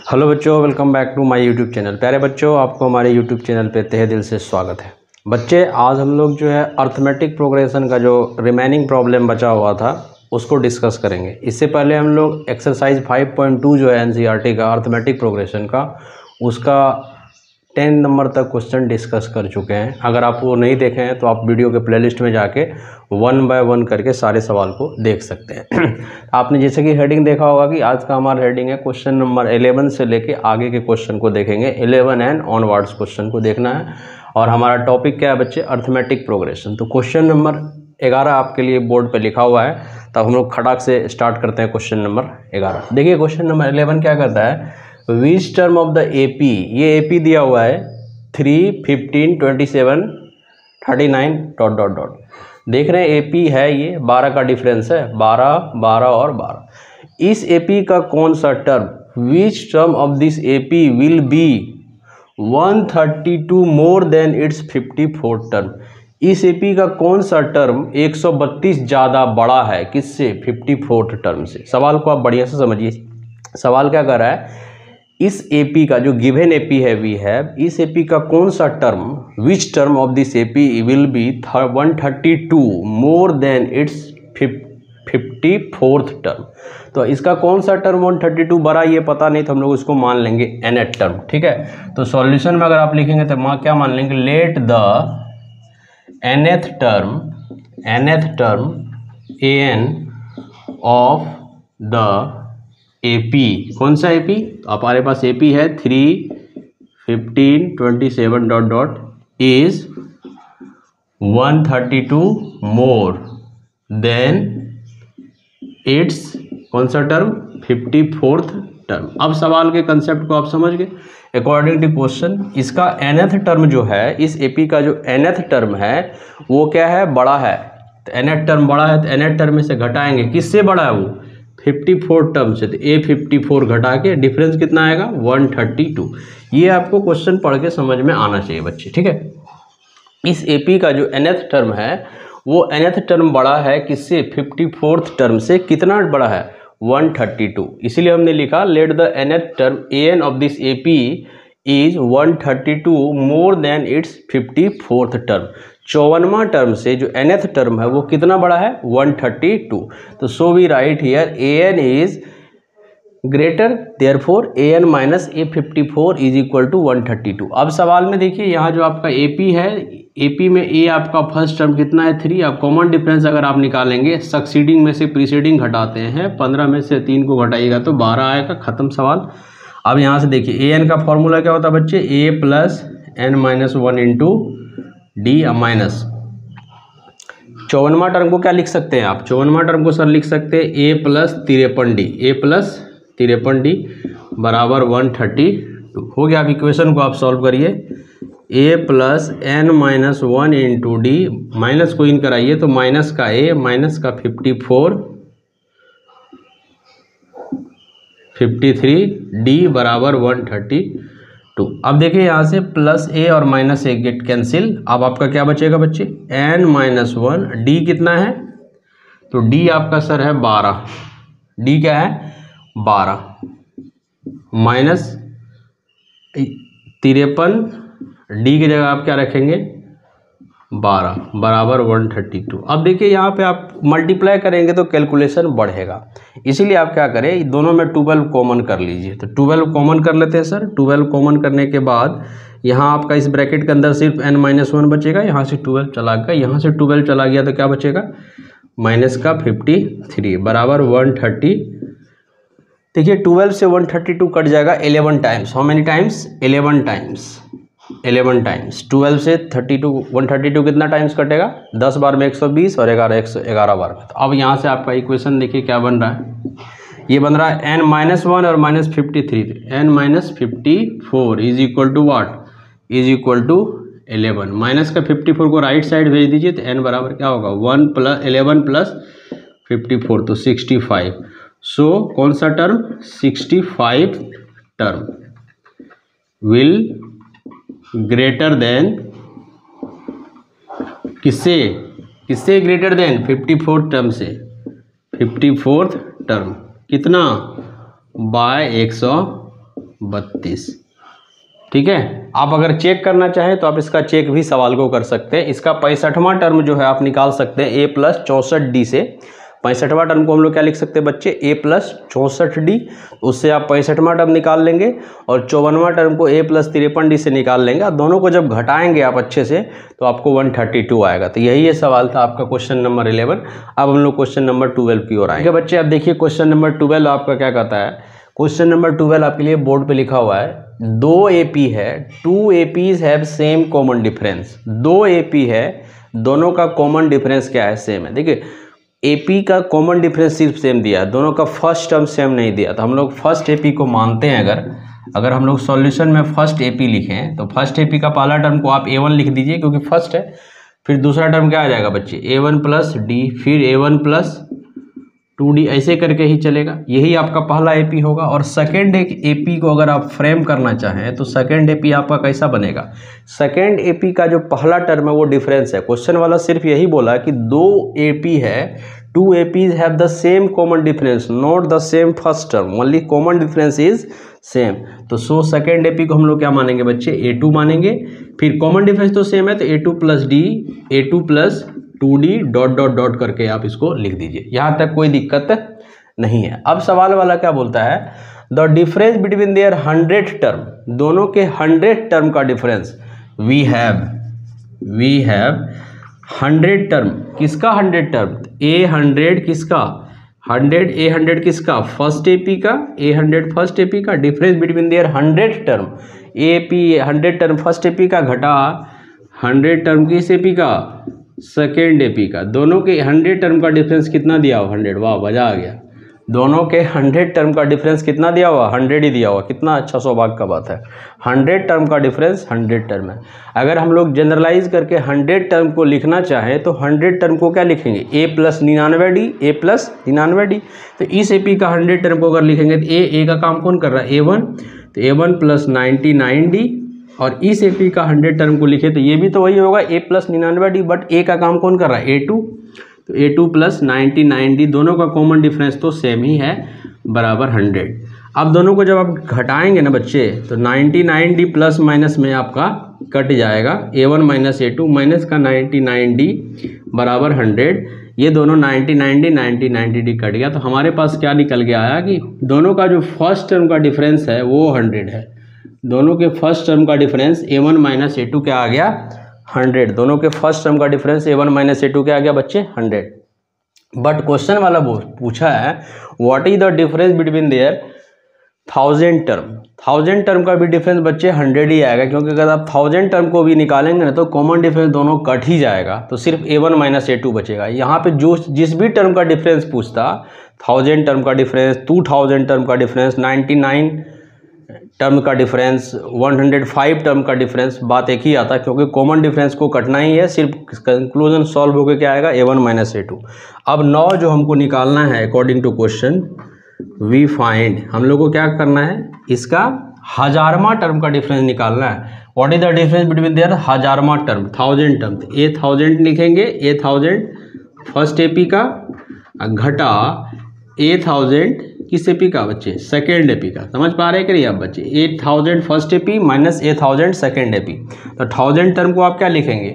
Hello बच्चों, welcome back to my YouTube channel. प्यारे बच्चों, आपको हमारे यूट्यूब चैनल पे तहे दिल से स्वागत है। बच्चे, आज हम लोग जो है अर्थमेटिक प्रोग्रेशन का जो रिमेनिंग प्रॉब्लम बचा हुआ था उसको डिस्कस करेंगे। इससे पहले हम लोग एक्सरसाइज 5.2 जो है एनसीईआरटी का अर्थमेटिक प्रोग्रेशन का, उसका 10 नंबर तक क्वेश्चन डिस्कस कर चुके हैं। अगर आप वो नहीं देखे हैं तो आप वीडियो के प्लेलिस्ट में जाके 1 बाय 1 करके सारे सवाल को देख सकते हैं। आपने जैसे कि हेडिंग देखा होगा कि आज का हमारा हेडिंग है क्वेश्चन नंबर 11 से लेके आगे के क्वेश्चन को देखेंगे। 11 एंड ऑनवर्ड्स क्वेश्चन को देखना है। और हमारा टॉपिक क्या है बच्चे? Arithmetic progression. तो क्वेश्चन नंबर 11 आपके लिए बोर्ड पे लिखा हुआ है, तब हम लोग खटाक से स्टार्ट करते हैं क्वेश्चन नंबर 11। देखिए क्वेश्चन नंबर 11 क्या करता है, which term of the AP, ये एपी दिया हुआ है 3, 15, 27, 39 ... देख रहे हैं एपी है, ये 12 का डिफरेंस है, 12, 12 और 12। इस एपी का कौन सा term, which term of this AP will be 132 more than it's 54 term. इस एपी का कौन सा टर्म 132 ज़्यादा बड़ा है किससे? 54 टर्म से। सवाल को आप बढ़िया से समझिए। सवाल क्या कर रहा है, इस एपी का जो गिवन एपी है वी हैव, इस एपी का कौन सा term, which term of this AP will be 132 more than it's 54th term. तो इसका कौन सा टर्म 132 बड़ा, ये पता नहीं, तो हम लोग उसको मान लेंगे nth टर्म। ठीक है, तो सॉल्यूशन में अगर आप लिखेंगे तो क्या मान लेंगे, late the nth term an of the AP. कौन सा एपी? तो हमारे पास एपी है 3, 15, 27 ... इज 132 मोर देन इट्स कौन सा टर्म? 54th term. अब सवाल के कंसेप्ट को आप समझ गए। अकॉर्डिंग टू क्वेश्चन, इसका nth टर्म जो है, इस एपी का जो nth टर्म है वो क्या है? बड़ा है। तो nth टर्म बड़ा है तो nth टर्म में से घटाएंगे, किससे बड़ा है वो? 54 टर्म से। तो ए 54 घटा के डिफरेंस कितना आएगा? 132। ये आपको क्वेश्चन पढ़ के समझ में आना चाहिए बच्चे। ठीक है, इस एपी का जो nth टर्म है वो nth टर्म बड़ा है किससे? 54th टर्म से। कितना बड़ा है? 132। इसीलिए हमने लिखा let the nth term an of this AP is 132 more than it's 54th term. 54वां टर्म से जो nth टर्म है वो कितना बड़ा है? 132। तो so we write here an is greater, therefore an minus a54 is equal to 132। अब सवाल में देखिए, यहाँ जो आपका AP है, AP में a आपका फर्स्ट टर्म कितना है? 3। अब कॉमन डिफरेंस अगर आप निकालेंगे, सक्सीडिंग में से प्रीसीडिंग घटाते हैं, 15 में से 3 को घटाइएगा तो 12 आएगा। खत्म सवाल। अब यहाँ से देखिए an का फॉर्मूला क्या होता है बच्चे? a plus n-1 into D minus 54वां टर्म को क्या लिख सकते हैं आप? 54वां टर्म को सर लिख सकते हैं a plus 53d, a plus 53d बराबर 132। हो गया। अब इक्वेशन को आप सॉल्व करिए। a plus n-1 into D, minus को इन कराइए तो माइनस का a माइनस का 53d बराबर 132। अब देखिए यहाँ से प्लस a और माइनस a गेट कैंसिल। अब आपका क्या बचेगा बच्चे? n-1, d कितना है? तो d आपका सर है 12। d क्या है? 12 माइनस 53, d की जगह आप क्या रखेंगे? 12 बराबर 132। अब देखिए यहाँ पे आप मल्टीप्लाई करेंगे तो कैलकुलेशन बढ़ेगा, इसीलिए आप क्या करें, दोनों में 12 कॉमन कर लीजिए। तो 12 कॉमन कर लेते हैं सर। 12 कॉमन करने के बाद यहाँ आपका इस ब्रैकेट के अंदर सिर्फ n-1 बचेगा। यहाँ से 12 चला गया, यहाँ से 12 चला गया तो क्या बचेगा? माइनस का 53 बराबर 130। देखिए 12 से 132 कट जाएगा 11 times. How many times? 11 times. 11 times 12 से 132 कितना टाइम्स कटेगा? 10 बार में 120 और 11 बार में। तो अब यहाँ से आपका इक्वेशन देखिए क्या बन रहा है। ये बन रहा है n-1 और minus 53, n-54 is equal to what? Is equal to 11। Minus का 54 को राइट साइड भेज दीजिए तो n बराबर क्या होगा? 11 प्लस 54 तो 65। सो कौन सा term? 65 term will greater than, किससे ग्रेटर देन? 54 टर्म से। 54th टर्म कितना? बाय 120। 32। ठीक है, आप अगर चेक करना चाहें तो आप इसका चेक भी सवाल को कर सकते हैं। इसका 65वां टर्म जो है आप निकाल सकते हैं a + 64d से। 65वां टर्म को हम लोग क्या लिख सकते हैं बच्चे, a + 64d, उससे आप 65वां टर्म निकाल लेंगे और 54वां टर्म को a + 53d से निकाल लेंगे। आप दोनों को जब घटाएंगे आप अच्छे से तो आपको 132 आएगा। तो यही ये सवाल था आपका क्वेश्चन नंबर 11। अब हम लोग क्वेश्चन नंबर 12 की ओर आएंगे। बच्चे अब देखिए क्वेश्चन नंबर 12 आपका क्या कहता है। क्वेश्चन नंबर 12 आपके लिए बोर्ड पे लिखा हुआ है, 2 AP है, 2 APs have same common difference. 2 AP है, दोनों का कॉमन डिफरेंस क्या है, सेम है। देखिए AP का कॉमन डिफरेंस सिर्फ सेम दिया है, दोनों का फर्स्ट टर्म सेम नहीं दिया। तो हम लोग फर्स्ट AP को मानते हैं। अगर हम लोग सॉल्यूशन में फर्स्ट AP लिखें तो फर्स्ट AP का पहला टर्म को आप A1 लिख दीजिए क्योंकि फर्स्ट है। फिर दूसरा टर्म क्या आ जाएगा बच्चे, A1 + D, फिर A1 + 2D, ऐसे करके ही चलेगा। यही आपका पहला AP होगा। और सेकेंड AP को अगर आप फ्रेम करना चाहें तो सेकेंड AP आपका कैसा बनेगा, सेकेंड AP का जो पहला टर्म है वो डिफरेंस है। क्वेश्चन वाला सिर्फ यही बोला कि 2 AP है, 2 APs have the same common difference, not the same first term, only common difference is same. तो सो सेकेंड AP को हम लोग क्या मानेंगे बच्चे, A2 मानेंगे। फिर कॉमन डिफरेंस तो सेम है तो A2 + D, A2 + 2D ... करके आप इसको लिख दीजिए। यहाँ तक कोई दिक्कत नहीं है। अब सवाल वाला क्या बोलता है, the difference between there 100 term, दोनों के 100 टर्म का डिफरेंस, वी हैव 100 टर्म। किसका 100 टर्म, A100 किसका 100, A100 किसका फर्स्ट AP का, A100 फर्स्ट AP का। Difference between there 100 term, AP 100 term first AP का घटा 100 टर्म किस AP का, सेकेंड AP का। दोनों के 100 टर्म का डिफरेंस कितना दिया हुआ, 100। वाह, मजा आ गया। दोनों के 100 टर्म का डिफरेंस कितना दिया हुआ, 100 ही दिया हुआ। कितना अच्छा सौभाग्य का बात है। 100 टर्म का डिफरेंस 100 टर्म है। अगर हम लोग जनरलाइज करके 100 टर्म को लिखना चाहें तो 100 टर्म को क्या लिखेंगे, A + 99D, A + 99D। तो इस AP का 100 टर्म को अगर लिखेंगे तो A का काम कौन कर रहा है, A1, तो A1 + 99D। और इस AP का 100 टर्म को लिखे तो ये भी तो वही होगा, A + 99D, बट A का काम कौन कर रहा है, A2। तो A2 + 99D, दोनों का कॉमन डिफरेंस तो सेम ही है, बराबर 100। अब दोनों को जब आप घटाएंगे ना बच्चे तो 99D प्लस माइनस में आपका कट जाएगा, A1 - A2 माइनस का 99D बराबर 100। ये दोनों 99D कट गया। तो हमारे पास क्या निकल के आया कि दोनों का जो फर्स्ट टर्म का डिफरेंस है वो 100 है। दोनों के फर्स्ट टर्म का डिफरेंस A1 - A2 क्या आ गया, 100। दोनों के फर्स्ट टर्म का डिफरेंस A1 - A2 क्या आ गया बच्चे, 100। बट क्वेश्चन वाला पूछा है what is the difference between there 1000 term. 1000 term का भी डिफरेंस बच्चे 100 ही आएगा, क्योंकि अगर आप 1000 टर्म को भी निकालेंगे ना तो कॉमन डिफरेंस दोनों कट ही जाएगा, तो सिर्फ A1 - A2 बचेगा। यहाँ पे जो जिस भी टर्म का डिफरेंस पूछता, 1000 टर्म का डिफरेंस, 2000 टर्म का डिफरेंस, 99 टर्म का डिफरेंस, 105 टर्म का डिफरेंस, बात एक ही आता है, क्योंकि कॉमन डिफरेंस को कटना ही है। सिर्फ कंक्लूजन सॉल्व होकर क्या आएगा, A1 - A2। अब 9 जो हमको निकालना है according to question, we find, हम लोग को क्या करना है, इसका 1000वां टर्म का डिफरेंस निकालना है। What is the difference between their 1000वां टर्म, 1000 टर्म। तो A1000 लिखेंगे, A1000 फर्स्ट AP का घटा A1000 किस AP का बच्चे, सेकेंड AP का। समझ पा रहे हैं कि नहीं आप बच्चे, 8000 first AP minus 8000 second AP। तो 1000 टर्म को आप क्या लिखेंगे,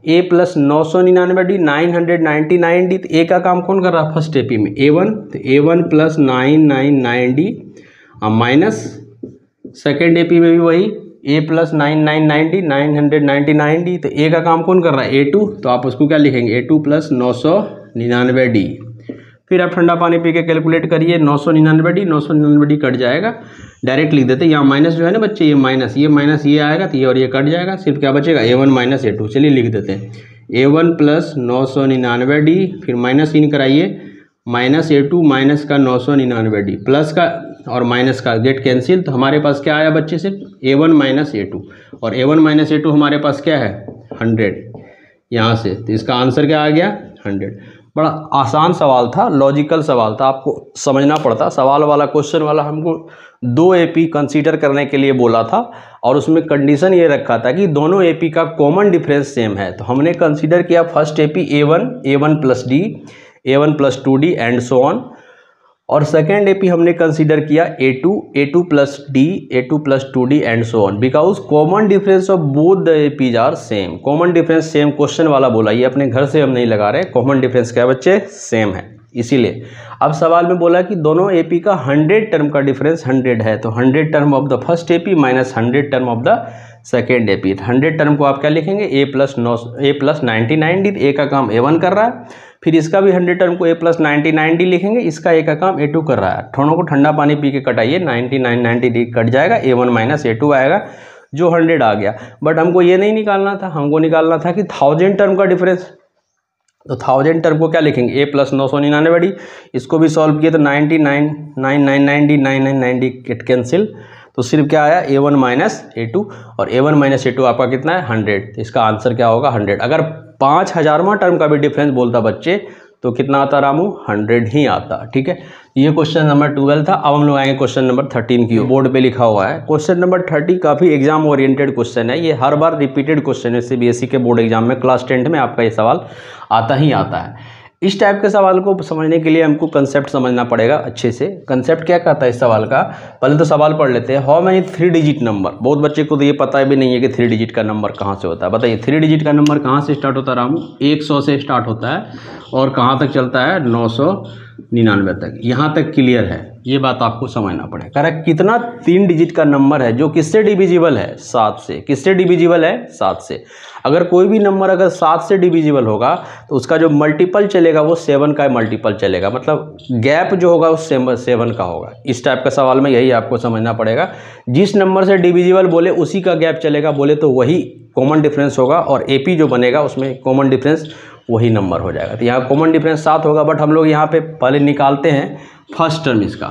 A + 999D, 999D। तो A का काम कौन कर रहा है फर्स्ट AP में, A1, तो A1 + 999D minus second AP में भी वही A + 999D, 999D। तो A का काम कौन कर रहा है, A2, तो आप उसको क्या लिखेंगे, A2 + 999D। फिर आप ठंडा पानी पी के कैलकुलेट करिए, 999D कट जाएगा, डायरेक्ट लिख देते हैं। यहाँ माइनस जो है ना बच्चे, ये माइनस ये आएगा तो ये और ये कट जाएगा, सिर्फ क्या बचेगा, A1 - A2। चलिए लिख देते हैं, A1 + 999D, फिर माइनस इन कराइए, -A2 माइनस का 999D, प्लस का और माइनस का गेट कैंसिल। तो हमारे पास क्या आया बच्चे, सिर्फ A1 - A2। और A1 - A2 हमारे पास क्या है, 100 यहाँ से। तो इसका आंसर क्या आ गया, 100। बड़ा आसान सवाल था, लॉजिकल सवाल था, आपको समझना पड़ता। सवाल वाला क्वेश्चन वाला हमको 2 AP कंसीडर करने के लिए बोला था, और उसमें कंडीशन ये रखा था कि दोनों AP का कॉमन डिफरेंस सेम है। तो हमने कंसीडर किया first AP A1 + D, A1 + 2D and so on. और सेकेंड एपी हमने कंसीडर किया A2, A2 plus D, A2 plus 2D and so on, because common difference of both the APs are same. Common difference same question वाला बोला, ये अपने घर से हम नहीं लगा रहे, कॉमन डिफरेंस क्या है बच्चे, सेम है, इसीलिए। अब सवाल में बोला कि दोनों एपी का 100 टर्म का डिफरेंस 100 है, तो 100 term of the first AP minus 100 term of the second AP. 100 term को आप क्या लिखेंगे, A प्लस 99D, ए का काम A1 कर रहा है, फिर इसका भी 100 टर्म को A प्लस 99D लिखेंगे, इसका A का काम A2 कर रहा है। दोनों को ठंडा पानी पी के कटाइए, 99 कट जाएगा, A1 माइनस A2 आएगा, जो 100 आ गया। बट हमको ये नहीं निकालना था, हमको निकालना था कि 1000 टर्म का डिफरेंस, तो 1000 टर्म को क्या लिखेंगे, A प्लस 999D, इसको भी सॉल्व किए तो 99 गेट कैंसिल, तो सिर्फ क्या आया, A1 माइनस A2, और A1 माइनस A2 आपका कितना है, 100, तो इसका आंसर क्या होगा, 100। अगर 5000वां टर्म का भी डिफरेंस बोलता बच्चे तो कितना आता रामू, 100 ही आता। ठीक है, ये क्वेश्चन नंबर 12 था। अब हम लोग आएंगे क्वेश्चन नंबर 13 की, बोर्ड पे लिखा हुआ है। क्वेश्चन नंबर 30 काफ़ी एग्जाम ओरिएंटेड क्वेश्चन है, ये हर बार रिपीटेड क्वेश्चन है CBSE के बोर्ड एग्जाम में, क्लास 10 में आपका ये सवाल आता ही आता है। इस टाइप के सवाल को समझने के लिए हमको कंसेप्ट समझना पड़ेगा अच्छे से। कंसेप्ट क्या कहता है इस सवाल का, पहले तो सवाल पढ़ लेते हैं। हाउ मेनी 3 डिजिट नंबर, बहुत बच्चे को तो ये पता भी नहीं है कि 3 डिजिट का नंबर कहाँ से होता है। बताइए 3 डिजिट का नंबर कहाँ से स्टार्ट होता है रामू, 100 से स्टार्ट होता है और कहाँ तक चलता है, 999 तक। यहाँ तक क्लियर है, ये बात आपको समझना पड़ेगा। करेक्ट, कितना 3 डिजिट का नंबर है जो किससे डिविजिबल है, 7 से। किससे डिविजिबल है, 7 से। अगर कोई भी नंबर अगर 7 से डिविजिबल होगा तो उसका जो मल्टीपल चलेगा वो 7 का मल्टीपल चलेगा, मतलब गैप जो होगा वो 7 का होगा। इस टाइप का सवाल में यही आपको समझना पड़ेगा। जिस नंबर से डिविजिबल बोले उसी का गैप चलेगा, बोले तो वही कॉमन डिफरेंस होगा, और एपी जो बनेगा उसमें कॉमन डिफरेंस वही नंबर हो जाएगा। तो यहाँ कॉमन डिफरेंस 7 होगा, बट हम लोग यहाँ पे पहले निकालते हैं फर्स्ट टर्म इसका।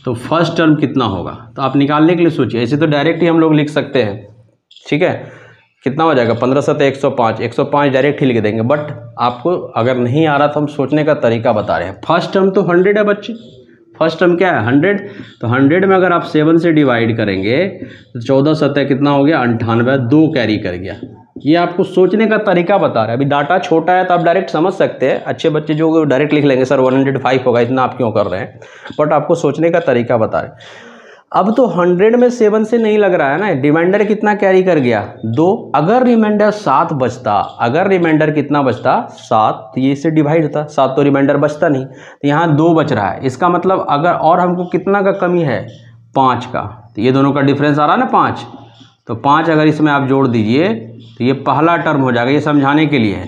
तो फर्स्ट टर्म कितना होगा, तो आप निकालने के लिए सोचिए, ऐसे तो डायरेक्ट ही हम लोग लिख सकते हैं। ठीक है, कितना हो जाएगा, 15 से 105 डायरेक्ट ही लिख देंगे, बट आपको अगर नहीं आ रहा तो हम सोचने का तरीका बता रहे हैं। फर्स्ट टर्म तो 100 है बच्चे, फर्स्ट टर्म क्या है, 100। तो 100 में अगर आप 7 से डिवाइड करेंगे तो 14 7 कितना हो गया, 98, 2 कैरी कर गया। ये आपको सोचने का तरीका बता रहा है। अभी डाटा छोटा है तो आप डायरेक्ट समझ सकते हैं, अच्छे बच्चे जो डायरेक्ट लिख लेंगे सर 105 होगा, इतना आप क्यों कर रहे हैं, बट आपको सोचने का तरीका बता रहे हैं। अब तो 100 में 7 से नहीं लग रहा है ना, रिमाइंडर कितना कैरी कर गया, 2। अगर रिमाइंडर 7 बचता, अगर रिमाइंडर कितना बचता, 7, तो ये इससे डिवाइड होता, 7 तो रिमाइंडर बचता नहीं, तो यहाँ 2 बच रहा है। इसका मतलब अगर और हमको कितना का कमी है, 5 का, तो ये दोनों का डिफरेंस आ रहा है ना 5, तो 5 अगर इसमें आप जोड़ दीजिए तो ये पहला टर्म हो जाएगा, ये समझाने के लिए है।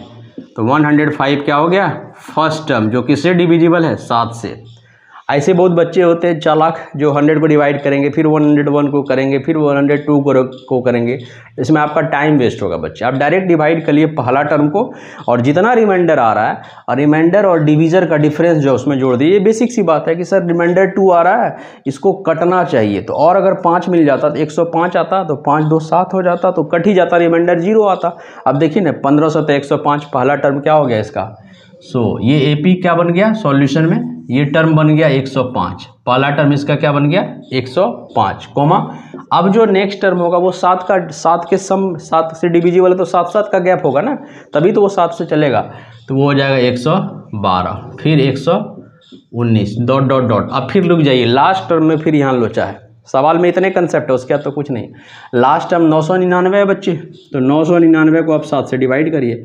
तो 105 क्या हो गया, फर्स्ट टर्म, जो किससे डिविजिबल है, 7 से। ऐसे बहुत बच्चे होते हैं चालाक, जो 100 को डिवाइड करेंगे, फिर 101 को करेंगे, फिर 102 को करेंगे, इसमें आपका टाइम वेस्ट होगा बच्चे। आप डायरेक्ट डिवाइड कर लिए पहला टर्म को, और जितना रिमाइंडर आ रहा है, और रिमाइंडर और डिवीजर का डिफरेंस जो उसमें जोड़ दिए। ये बेसिक सी बात है कि सर रिमाइंडर 2 आ रहा है, इसको कटना चाहिए, तो और अगर 5 मिल जाता तो 105 आता, तो 5 2 7 हो जाता, तो कट ही जाता, रिमाइंडर 0 आता। अब देखिए ना, 15 से 105, पहला टर्म क्या हो गया इसका, ये एपी क्या बन गया सॉल्यूशन में, ये टर्म बन गया 105, पहला टर्म इसका क्या बन गया 105, कोमा। अब जो नेक्स्ट टर्म होगा वो 7 के सम, 7 से डिविजिबल है तो 7 का गैप होगा ना, तभी तो वो 7 से चलेगा, तो वो हो जाएगा 112, फिर 119 ... अब फिर रुक जाइए, लास्ट टर्म में फिर यहाँ लोचा है। सवाल में इतने कंसेप्ट है, उसके बाद तो कुछ नहीं। लास्ट टर्म 999 है बच्चे, तो 999 को आप 7 से डिवाइड करिए,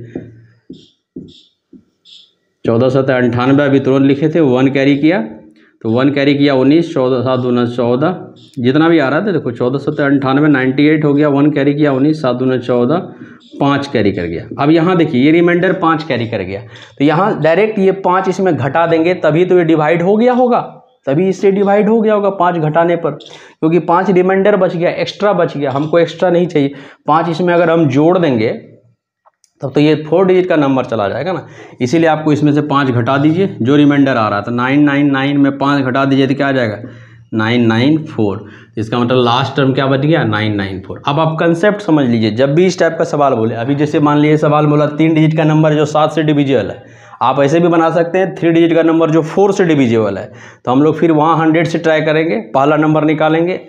14 7 98 अभी तुरंत लिखे थे, 1 कैरी किया, तो 1 कैरी किया 19, 14 7 2 14, जितना भी आ रहा था देखो, 14 7 98 98 हो गया, 1 कैरी किया 19, 7 2 14, 5 कैरी कर गया। अब यहाँ देखिए, ये रिमाइंडर 5 कैरी कर गया, तो यहाँ डायरेक्ट ये 5 इसमें घटा देंगे, तभी तो ये डिवाइड हो गया होगा, तभी इससे डिवाइड हो गया होगा 5 घटाने पर, क्योंकि 5 रिमाइंडर बच गया, एक्स्ट्रा बच गया, हमको एक्स्ट्रा नहीं चाहिए। 5 इसमें अगर हम जोड़ देंगे तब तो ये 4 डिजिट का नंबर चला जाएगा ना, इसीलिए आपको इसमें से 5 घटा दीजिए, जो रिमाइंडर आ रहा था 999 में 5 घटा दीजिए तो क्या आ जाएगा 994। इसका मतलब लास्ट टर्म क्या बच गया 994। अब आप कंसेप्ट समझ लीजिए, जब भी इस टाइप का सवाल बोले, अभी जैसे मान लीजिए सवाल बोला 3 डिजिट का नंबर जो 7 से डिविजिबल है, आप ऐसे भी बना सकते हैं 3 डिजिट का नंबर जो 4 से डिविजिबल है, तो हम लोग फिर वहाँ 100 से ट्राई करेंगे, पहला नंबर निकालेंगे,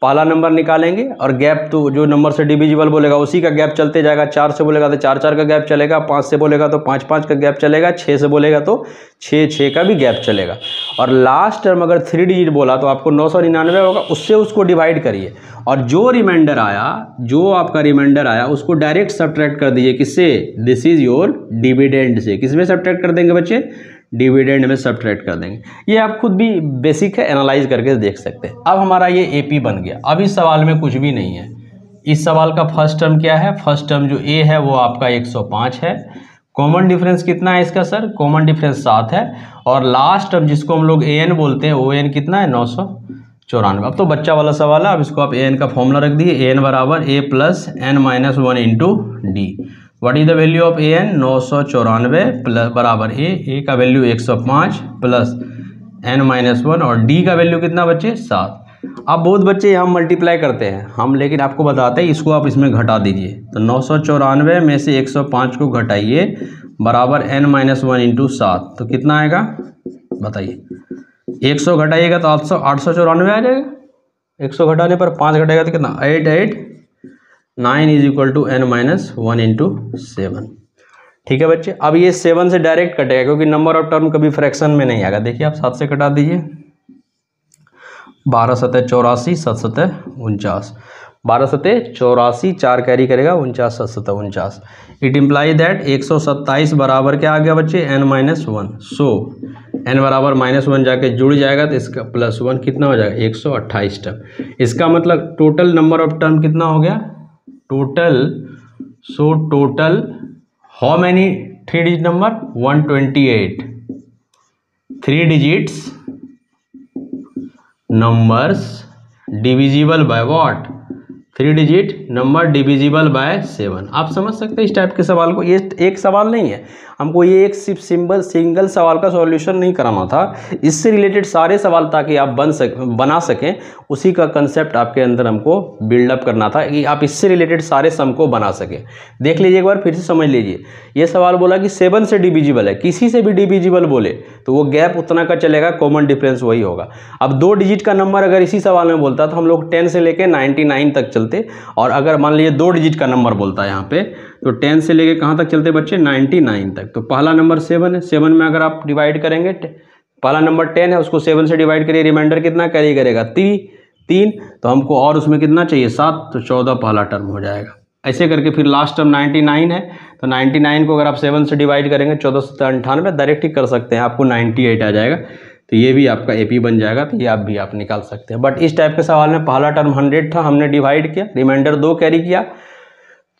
पहला नंबर निकालेंगे और गैप तो जो नंबर से डिविजिबल बोलेगा उसी का गैप चलते जाएगा। 4 से बोलेगा तो 4 4 का गैप चलेगा, 5 से बोलेगा तो 5 5 का गैप चलेगा, 6 से बोलेगा तो 6 6 का भी गैप चलेगा। और लास्ट टर्म अगर 3 डिजिट बोला तो आपको 999 होगा, उससे उसको डिवाइड करिए और जो रिमाइंडर आया, जो आपका रिमाइंडर आया उसको डायरेक्ट सब्ट्रैक्ट कर दीजिए। किससे? दिस इज योर डिविडेंड से। किस में सब्ट्रैक्ट कर देंगे बच्चे? डिविडेंड में सब्ट्रैक्ट कर देंगे। ये आप खुद भी बेसिक है, एनालाइज करके देख सकते हैं। अब हमारा ये एपी बन गया। अब इस सवाल में कुछ भी नहीं है। इस सवाल का फर्स्ट टर्म क्या है? फर्स्ट टर्म जो ए है वो आपका 105 है। कॉमन डिफरेंस कितना है इसका सर? कॉमन डिफरेंस 7 है। और लास्ट टर्म जिसको हम लोग ए एन बोलते हैं, वो एन कितना है? 994। अब तो बच्चा वाला सवाल है। अब इसको आप ए एन का फॉर्मूला रख दिए, ए एन बराबर A plus N minus 1 into D. What is the value of A N? 994 plus बराबर ए का वैल्यू 105 प्लस एन माइनस 1 और डी का वैल्यू कितना बच्चे? 7। अब बहुत बच्चे यहाँ मल्टीप्लाई करते हैं हम, लेकिन आपको बताते हैं इसको आप इसमें घटा दीजिए। तो 994 में से 105 को घटाइए बराबर एन माइनस 1 इंटू 7। तो कितना आएगा बताइए? 100 घटाइएगा तो 894 आ जाएगा। 100 घटाने पर 5 घटाएगा तो कितना? 889 is equal to n minus 1 into 7। ठीक है बच्चे। अब ये 7 से डायरेक्ट कटेगा क्योंकि नंबर ऑफ टर्म कभी फ्रैक्शन में नहीं आएगा। देखिए आप 7 से कटा दीजिए, 12 सतह 84, 7 सतह 49, 12 सतह 84, 4 कैरी करेगा 49, 7 सतह 49। इट इम्प्लाई दैट 127 बराबर क्या आ गया बच्चे? N minus 1। सो एन बराबर -1 जाके जुड़ जाएगा तो इसका +1 कितना हो जाएगा? 128 टर्म। इसका मतलब टोटल नंबर ऑफ टर्म कितना हो गया? Total how many 3 digit number? 128 3 digits numbers divisible by what? 3 digit number divisible by 7। आप समझ सकते हैं इस टाइप के सवाल को। ये एक सवाल नहीं है, हमको ये एक सिर्फ सिंगल सवाल का सॉल्यूशन नहीं कराना था। इससे रिलेटेड सारे सवाल ताकि आप बना सकें, उसी का कंसेप्ट आपके अंदर हमको बिल्डअप करना था कि आप इससे रिलेटेड सारे सम को बना सकें। देख लीजिए एक बार फिर से समझ लीजिए। ये सवाल बोला कि 7 से डिविजिबल है, किसी से भी डिविजिबल बोले तो वो गैप उतना का चलेगा, कॉमन डिफरेंस वही होगा। अब 2 डिजिट का नंबर अगर इसी सवाल में बोलता तो हम लोग 10 से लेकर 99 तक चलते, और अगर मान लीजिए 2 डिजिट का नंबर बोलता है यहाँ पे तो 10 से लेके कहाँ तक चलते बच्चे? 99 तक। तो पहला नंबर 7 है, 7 में अगर आप डिवाइड करेंगे, पहला नंबर 10 है उसको 7 से डिवाइड करिए, रिमाइंडर कितना कैरी करेगा? 3। तो हमको और उसमें कितना चाहिए? 7। तो 14 पहला टर्म हो जाएगा। ऐसे करके फिर लास्ट टर्म 99 है, तो 99 को अगर आप 7 से डिवाइड करेंगे 14 से 98 डायरेक्ट ही कर सकते हैं, आपको 98 आ जाएगा। तो ये भी आपका एपी बन जाएगा। तो ये आप निकाल सकते हैं। बट इस टाइप के सवाल में पहला टर्म 100 था, हमने डिवाइड किया, रिमाइंडर 2 कैरी किया,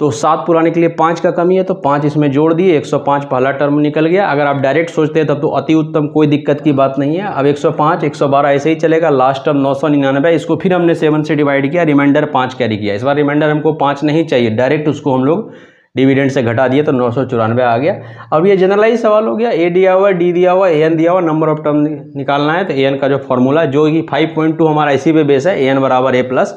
तो 7 पुराने के लिए 5 का कमी है तो 5 इसमें जोड़ दिए, 105 पहला टर्म निकल गया। अगर आप डायरेक्ट सोचते हैं तब तो अति उत्तम, कोई दिक्कत की बात नहीं है। अब 105 112 ऐसे ही चलेगा। लास्ट टर्म 999, इसको फिर हमने 7 से डिवाइड किया, रिमाइंडर 5 कैरी किया। इस बार रिमाइंडर हमको 5 नहीं चाहिए, डायरेक्ट उसको हम लोग डिविडेंड से घटा दिए तो 994 आ गया। अब ये जनरलाइज सवाल हो गया। ए दिया हुआ, डी दिया हुआ, ए एन दिया हुआ, नंबर ऑफ टर्म निकालना है। तो ए एन का जो फॉर्मूला जो कि 5.2 हमारा इसी पे बेस है, ए एन बराबर A plus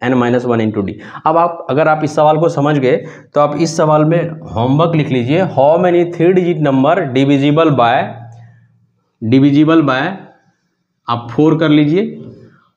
N minus 1 into D. अब अगर आप इस सवाल को समझ गए तो आप इस सवाल में होमवर्क लिख लीजिए, how many 3 digit number divisible by आप 4 कर लीजिए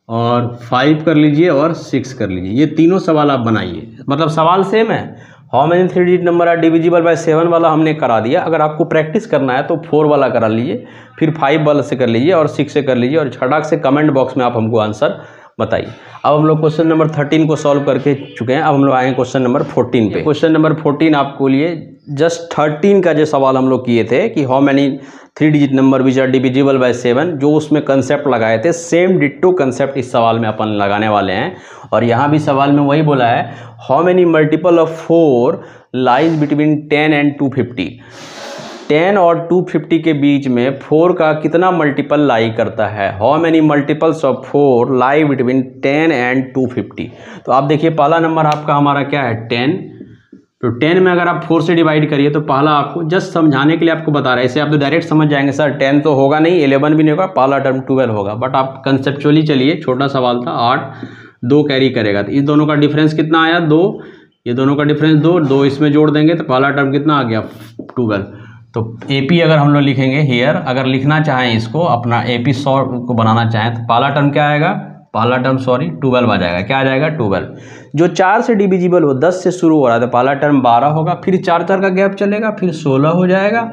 और 5 कर लीजिए और 6 कर लीजिए। ये तीनों सवाल आप बनाइए, मतलब सवाल सेम है। How many 3 digit number are divisible by 7 वाला हमने करा दिया। अगर आपको प्रैक्टिस करना है तो 4 वाला करा लीजिए, फिर 5 वाला से कर लीजिए और 6 से कर लीजिए, और झटाक से कमेंट बॉक्स में आप हमको आंसर बताइए। अब हम लोग क्वेश्चन नंबर 13 को सॉल्व करके चुके हैं। अब हम लोग आएंगे क्वेश्चन नंबर 14 पे। क्वेश्चन नंबर 14 आपको लिए जस्ट 13 का जो सवाल हम लोग किए थे कि how many 3 digit number which are divisible by 7, जो उसमें कंसेप्ट लगाए थे, सेम डिट्टो कंसेप्ट इस सवाल में अपन लगाने वाले हैं। और यहाँ भी सवाल में वही बोला है, how many multiple of 4 lies between 10 and 250। 10 और 250 के बीच में 4 का कितना मल्टीपल लाई करता है? How many multiples of 4 lie between 10 and 250। तो आप देखिए पहला नंबर आपका हमारा क्या है? 10। तो 10 में अगर आप 4 से डिवाइड करिए तो पहला आपको जस्ट समझाने के लिए आपको बता रहा है, ऐसे आप तो डायरेक्ट समझ जाएंगे सर 10 तो होगा नहीं, 11 भी नहीं होगा, पहला टर्म 12 होगा। बट आप कंसेप्चुअली चलिए, छोटा सवाल था, 8 2 कैरी करेगा तो इस दोनों का डिफरेंस कितना आया? 2। ये दोनों का डिफरेंस 2 इसमें जोड़ देंगे तो पहला टर्म कितना आ गया? 12। तो एपी अगर हम लोग लिखेंगे हियर, अगर लिखना चाहें इसको अपना एपी 100 को बनाना चाहें तो पहला टर्म क्या आएगा? पहला टर्म 12 आ जाएगा। क्या आ जाएगा 12। जो 4 से डिविजिबल हो 10 से शुरू हो रहा है तो पहला टर्म 12 होगा, फिर 4 का गैप चलेगा, फिर 16 हो जाएगा,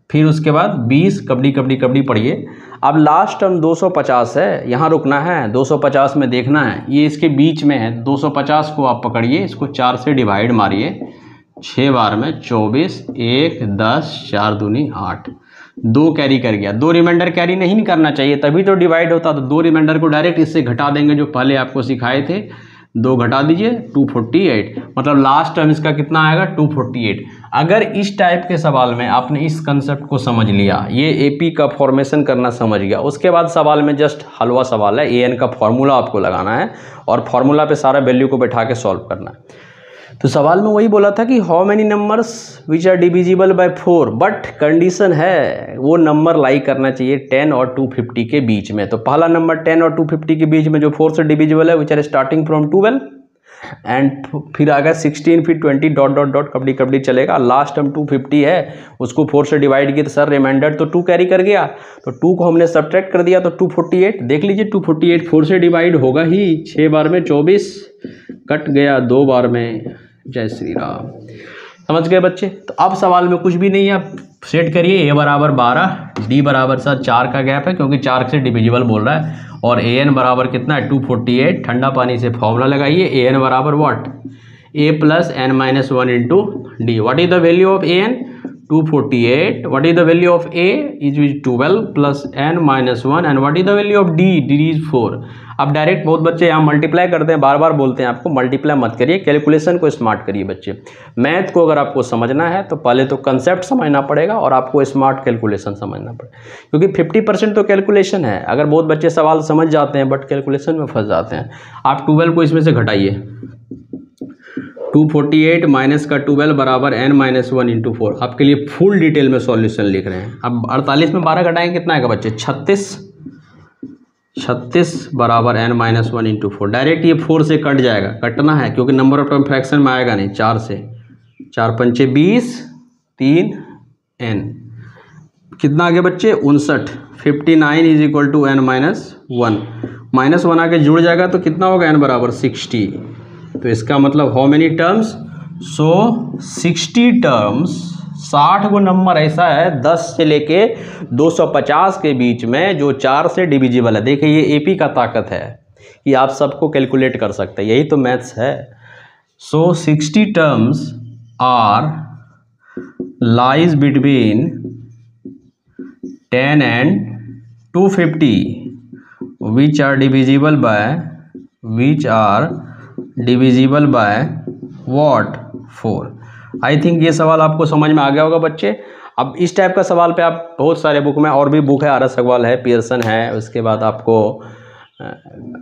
फिर उसके बाद 20, कबड्डी पढ़िए। अब लास्ट टर्म 250 है, यहाँ रुकना है, 250 में देखना है, ये इसके बीच में है। 250 को आप पकड़िए, इसको 4 से डिवाइड मारिए, 6 बार में 24, 1, 10, 4 दूनी 8, 2 कैरी कर गया। 2 रिमाइंडर कैरी नहीं करना चाहिए, तभी तो डिवाइड होता। तो 2 रिमाइंडर को डायरेक्ट इससे घटा देंगे, जो पहले आपको सिखाए थे। 2 घटा दीजिए, 248, मतलब लास्ट टर्म इसका कितना आएगा 248। अगर इस टाइप के सवाल में आपने इस कंसेप्ट को समझ लिया, ये एपी का फॉर्मेशन करना समझ गया, उसके बाद सवाल में जस्ट हलवा सवाल है, एन का फॉर्मूला आपको लगाना है और फॉर्मूला पे सारा वैल्यू को बैठा के सॉल्व करना है। तो सवाल में वही बोला था कि how many numbers which are divisible by 4, but condition है वो नंबर लाई करना चाहिए 10 और 250 के बीच में। तो पहला नंबर 10 और 250 के बीच में जो 4 से डिविजिबल है, which are starting from 12 and फिर आ गया 16, फिर 20, डॉट डॉट डॉट कबड्डी चलेगा। लास्ट टर्म 250 है, उसको 4 से डिवाइड किया तो सर रिमाइंडर तो 2 कैरी कर गया, तो 2 को हमने सब्ट्रैक्ट कर दिया तो 248। देख लीजिए 248 4 से डिवाइड होगा ही, 6 बार में 24, कट गया 2 बार में। जय श्री राम। समझ गए बच्चे। तो अब सवाल में कुछ भी नहीं है, आप सेट करिए। ए बराबर 12, डी बराबर सर 4 का गैप है क्योंकि 4 से डिविजिबल बोल रहा है, और ए एन बराबर कितना है 248। ठंडा पानी से फॉर्मूला लगाइए, ए एन बराबर what, a plus N minus 1 into D. What is the value of A n 248। What is the value of a is 12 plus N minus 1 and what is the value of d, d is 4। अब direct बहुत बच्चे यहाँ multiply करते हैं, बार बार बोलते हैं आपको multiply मत करिए, कैलकुलेशन को स्मार्ट करिए बच्चे। मैथ को अगर आपको समझना है तो पहले तो कंसेप्ट समझना पड़ेगा और आपको स्मार्ट कैलकुलेशन समझना पड़ेगा, क्योंकि 50% तो कैलकुलेशन है। अगर बहुत बच्चे सवाल समझ जाते हैं बट कैलकुलेशन में फंस जाते हैं। आप 12 को इसमें से घटाइए, 248 माइनस का 12 बराबर n माइनस 1 इंटू 4। आपके लिए फुल डिटेल में सॉल्यूशन लिख रहे हैं। अब 48 में 12 घटाएंगे कितना आएगा बच्चे 36 बराबर n माइनस 1 इंटू 4। डायरेक्ट ये 4 से कट जाएगा, कटना है क्योंकि नंबर ऑफ टर्म फ्रैक्शन में आएगा नहीं। 4 से 4 पंचे 20, 3 n कितना आ गया बच्चे 59। 59 is equal to n minus 1, minus 1 आके जुड़ जाएगा तो कितना होगा n बराबर 60। तो इसका मतलब how many terms, so 60 terms. 60 वो नंबर ऐसा है 10 से लेके 250 के बीच में जो 4 से डिविजिबल है। देखिए ये एपी का ताकत है कि आप सबको कैलकुलेट कर सकते हैं, यही तो मैथ्स है। So 60 terms are lies between 10 and 250 which are divisible by what 4। I think ये सवाल आपको समझ में आ गया होगा बच्चे। अब इस टाइप का सवाल पे आप बहुत सारे बुक में, और भी बुक है, RS अग्रवाल है, पियर्सन है, उसके बाद आपको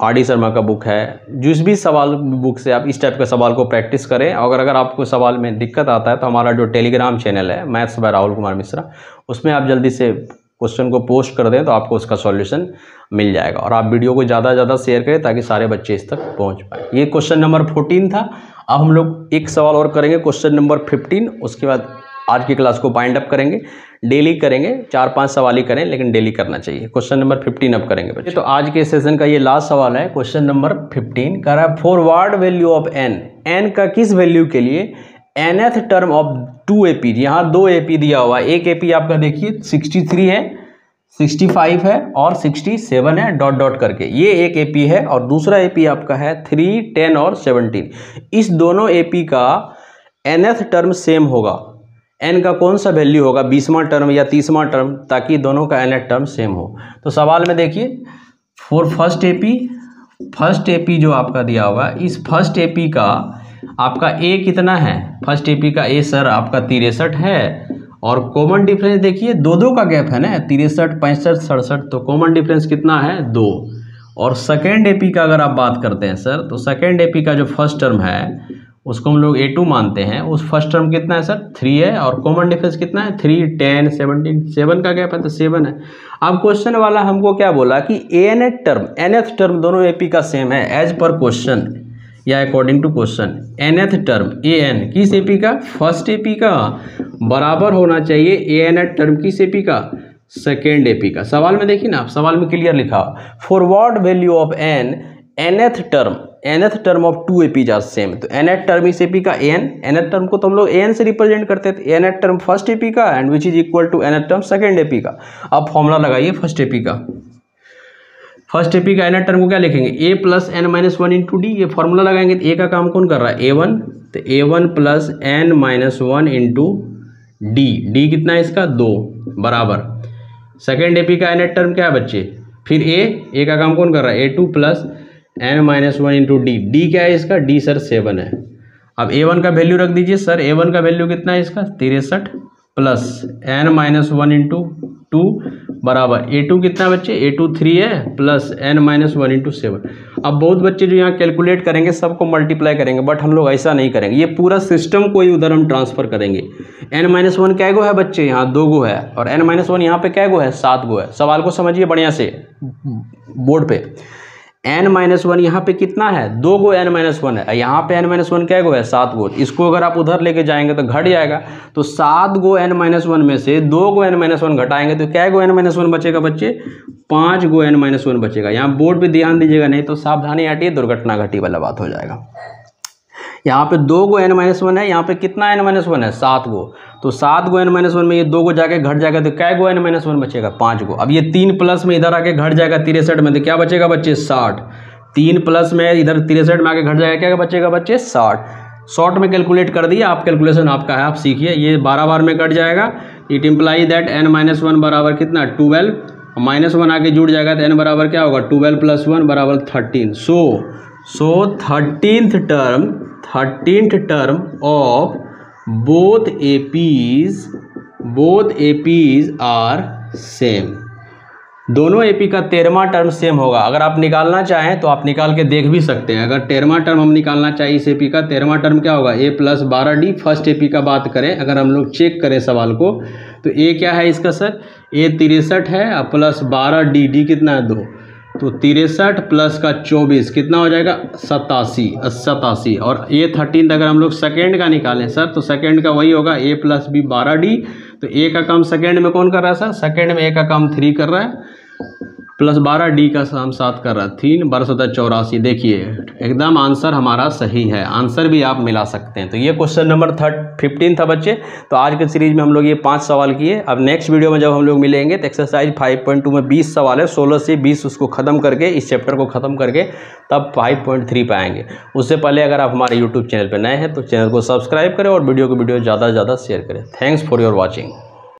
RD शर्मा का बुक है। जिस भी सवाल बुक से आप इस टाइप के सवाल को प्रैक्टिस करें। और अगर आपको सवाल में दिक्कत आता है तो हमारा जो टेलीग्राम चैनल है मैथ्स बाय राहुल कुमार मिश्रा, उसमें आप जल्दी से क्वेश्चन को पोस्ट कर दें तो आपको उसका सॉल्यूशन मिल जाएगा। और आप वीडियो को ज़्यादा से ज़्यादा शेयर करें ताकि सारे बच्चे इस तक पहुंच पाए। ये क्वेश्चन नंबर 14 था। अब हम लोग एक सवाल और करेंगे, क्वेश्चन नंबर 15। उसके बाद आज की क्लास को बाइंड अप करेंगे। डेली करेंगे, 4-5 सवाल ही करें लेकिन डेली करना चाहिए। क्वेश्चन नंबर 15 अब करेंगे बच्चे। तो आज के सेशन का ये लास्ट सवाल है, क्वेश्चन नंबर 15। कह रहा है फॉरवर्ड वैल्यू ऑफ n का किस वैल्यू के लिए nth टर्म ऑफ 2 AP। यहाँ 2 AP दिया हुआ है। एक AP आपका देखिए 63 है, 65 है और 67 है, डॉट डॉट करके ये एक AP है। और दूसरा AP आपका है 3, 10 और 17। इस दोनों AP का nth टर्म सेम होगा। n का कौन सा वैल्यू होगा, 20वां टर्म या 30वां टर्म, ताकि दोनों का nth टर्म सेम हो। तो सवाल में देखिए फॉर फर्स्ट AP जो आपका दिया हुआ है, इस फर्स्ट AP का आपका A कितना है, फर्स्ट AP का A सर आपका 63 है। और कॉमन डिफरेंस देखिए 2 का गैप है ना, 63, 65, 67, तो कॉमन डिफरेंस कितना है 2। और सेकेंड AP का अगर आप बात करते हैं सर, तो सेकेंड AP का जो फर्स्ट टर्म है उसको हम लोग A2 मानते हैं। उस फर्स्ट टर्म कितना है सर 3 है, और कॉमन डिफरेंस कितना है 3, 10, 17, 7 का गैप है तो 7 है। अब क्वेश्चन वाला हमको क्या बोला कि nth टर्म दोनों AP का सेम है एज पर क्वेश्चन या according to question. nth term an किस AP का, फर्स्ट AP का, बराबर होना चाहिए anth टर्म किस AP का, सेकेंड AP का। सवाल में देखिए ना, आप सवाल में क्लियर लिखा forward value of n nth term of two APs are same. तो nth टर्म इस एपी का nth टर्म को तो हम लोग an से रिप्रेजेंट करते थे, nth टर्म फर्स्ट एपी का and which is equal to nth term second AP का। अब फॉर्मूला लगाइए फर्स्ट एपी का nth टर्म को क्या लिखेंगे, a plus n minus one into d. ये फॉर्मूला लगाएंगे तो a का काम कौन कर रहा है, a1, तो a1 plus n minus one into D कितना है इसका 2 बराबर सेकेंड एपी का nth टर्म क्या है बच्चे, फिर a का काम कौन कर रहा है, a2 plus n minus one into D क्या है इसका, डी सर 7 है। अब a1 का वैल्यू रख दीजिए सर, a1 का वैल्यू कितना है इसका 63 plus n minus one into 2 बराबर a2 कितना बच्चे, a2 3 है plus n minus one into 7। अब बहुत बच्चे जो यहाँ कैलकुलेट करेंगे सबको मल्टीप्लाई करेंगे, बट हम लोग ऐसा नहीं करेंगे, ये पूरा सिस्टम को ही उधर हम ट्रांसफर करेंगे। n माइनस वन क्या गो है बच्चे, यहाँ 2 गो है, और n माइनस वन यहाँ पे क्या गो है, 7 गो है। सवाल को समझिए बढ़िया से बोर्ड पे, n माइनस वन यहाँ पे कितना है, 2 गो n माइनस वन है, यहाँ पे n माइनस वन क्या गो है, 7 गो। इसको अगर आप उधर लेके जाएंगे तो घट जाएगा, तो 7 गो n माइनस वन में से 2 गो n माइनस वन घटाएंगे तो क्या गो n माइनस वन बचेगा बच्चे, 5 गो n माइनस वन बचेगा। यहाँ बोर्ड पे ध्यान दीजिएगा, नहीं तो सावधानी हटिए, दुर्घटना घटी वाला बात हो जाएगा। यहाँ पे 2 गो n माइनस वन है, यहाँ पे कितना n माइनस वन है, 7 गो। तो 7 गो n माइनस वन में ये 2 गो जाके घट जाएगा तो क्या गो n माइनस वन बचेगा, 5 गो। अब ये 3 प्लस में इधर आके घट जाएगा 63 में, तो क्या बचेगा बच्चे 60। 3 प्लस में इधर 63 में आके घट जाएगा, क्या बचेगा बच्चे 60। शॉर्ट में कैलकुलेट कर दिया आप, कैलकुलेशन आपका है, आप सीखिए। ये 12 बार में कट जाएगा, it imply that n minus one बराबर कितना 12, माइनस वन आके जुड़ जाएगा तो n बराबर क्या होगा 12 प्लस 1 बराबर 13। सो 13th term of both APs are same। दोनों एपी का 13वां टर्म सेम होगा। अगर आप निकालना चाहें तो आप निकाल के देख भी सकते हैं। अगर 13वां टर्म हम निकालना चाहिए इस एपी का, 13वां टर्म क्या होगा, a plus 12d। First AP का बात करें, अगर हम लोग चेक करें सवाल को, तो a क्या है इसका सर, a 63 है प्लस 12d, कितना है 2, तो 63 प्लस का 24 कितना हो जाएगा 87। और a 13 अगर हम लोग सेकेंड का निकालें सर, तो सेकेंड का वही होगा a प्लस b 12d। तो a का काम सेकेंड में कौन कर रहा है सर, सेकेंड में a का काम 3 कर रहा है, प्लस 12d का काम 7 कर रहा है, 3 12 84। देखिए एकदम आंसर हमारा सही है, आंसर भी आप मिला सकते हैं। तो ये क्वेश्चन नंबर 15 था बच्चे। तो आज के सीरीज में हम लोग ये 5 सवाल किए। अब नेक्स्ट वीडियो में जब हम लोग मिलेंगे तो एक्सरसाइज 5.2 में 20 सवाल है, 16 से 20 उसको ख़त्म करके, इस चैप्टर को ख़त्म करके तब 5.3 पे आएंगे। उससे पहले अगर आप हमारे यूट्यूब चैनल पर नए हैं तो चैनल को सब्सक्राइब करें और वीडियो को ज़्यादा से ज़्यादा शेयर करें। Thanks for your watching.